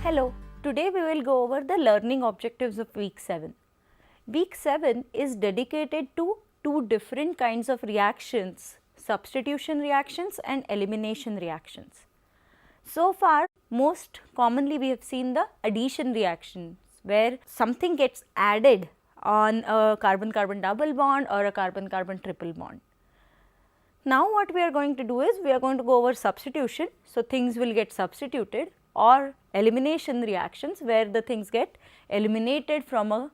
Hello, today we will go over the learning objectives of week 7. Week 7 is dedicated to two different kinds of reactions, substitution reactions and elimination reactions. So far, most commonly we have seen the addition reactions where something gets added on a carbon-carbon double bond or a carbon-carbon triple bond. Now what we are going to do is we are going to go over substitution, so things will get substituted, or elimination reactions where the things get eliminated from a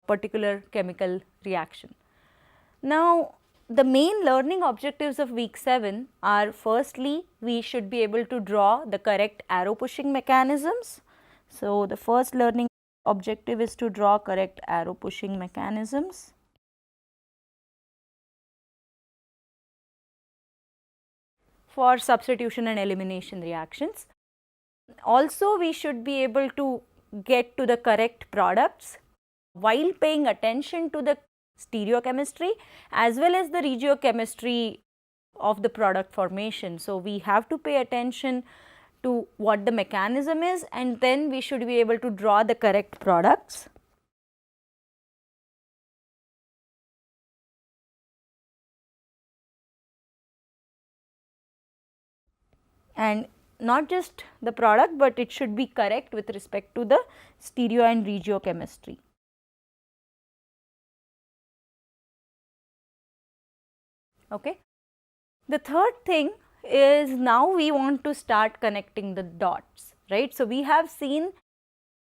particular chemical reaction. Now the main learning objectives of week 7 are, firstly we should be able to draw the correct arrow pushing mechanisms. So the first learning objective is to draw correct arrow pushing mechanisms. For substitution and elimination reactions. Also, we should be able to get to the correct products while paying attention to the stereochemistry as well as the regiochemistry of the product formation. So, we have to pay attention to what the mechanism is, and then we should be able to draw the correct products. And not just the product, but it should be correct with respect to the stereo and regiochemistry. Okay. The third thing is, now we want to start connecting the dots, right. So, we have seen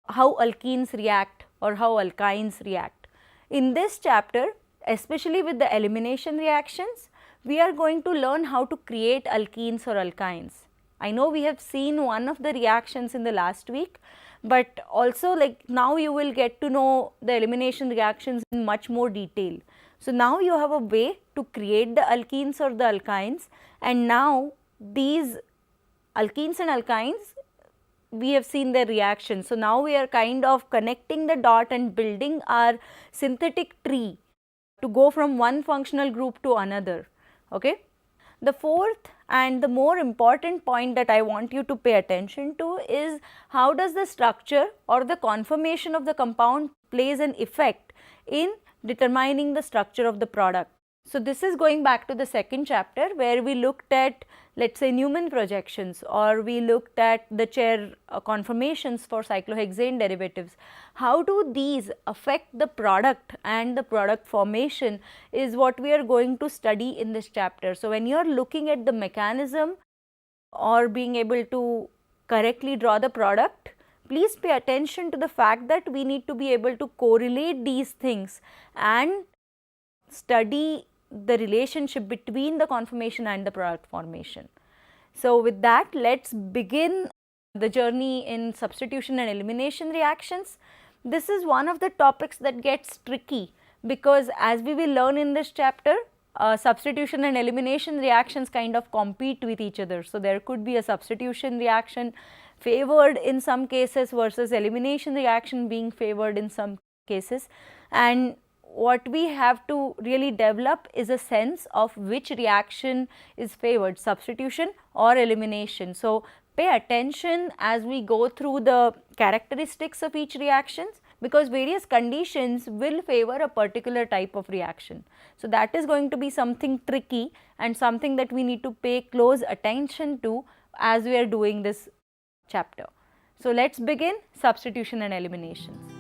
how alkenes react or how alkynes react. In this chapter, especially with the elimination reactions, we are going to learn how to create alkenes or alkynes. I know we have seen one of the reactions in the last week, but also like now you will get to know the elimination reactions in much more detail. So, now you have a way to create the alkenes or the alkynes, and now these alkenes and alkynes, we have seen their reaction. So, now we are kind of connecting the dot and building our synthetic tree to go from one functional group to another. Okay. The fourth and the more important point that I want you to pay attention to is, how does the structure or the conformation of the compound plays an effect in determining the structure of the product. So, this is going back to the second chapter where we looked at, let us say, Newman projections, or we looked at the chair conformations for cyclohexane derivatives. How do these affect the product and the product formation is what we are going to study in this chapter. So, when you are looking at the mechanism or being able to correctly draw the product, please pay attention to the fact that we need to be able to correlate these things and study the relationship between the conformation and the product formation. So, with that, let us begin the journey in substitution and elimination reactions. This is one of the topics that gets tricky, because as we will learn in this chapter, substitution and elimination reactions kind of compete with each other. So, there could be a substitution reaction favored in some cases versus elimination reaction being favored in some cases, and what we have to really develop is a sense of which reaction is favored, substitution or elimination. So, pay attention as we go through the characteristics of each reactions, because various conditions will favor a particular type of reaction. So, that is going to be something tricky and something that we need to pay close attention to as we are doing this chapter. So, let us begin substitution and eliminations.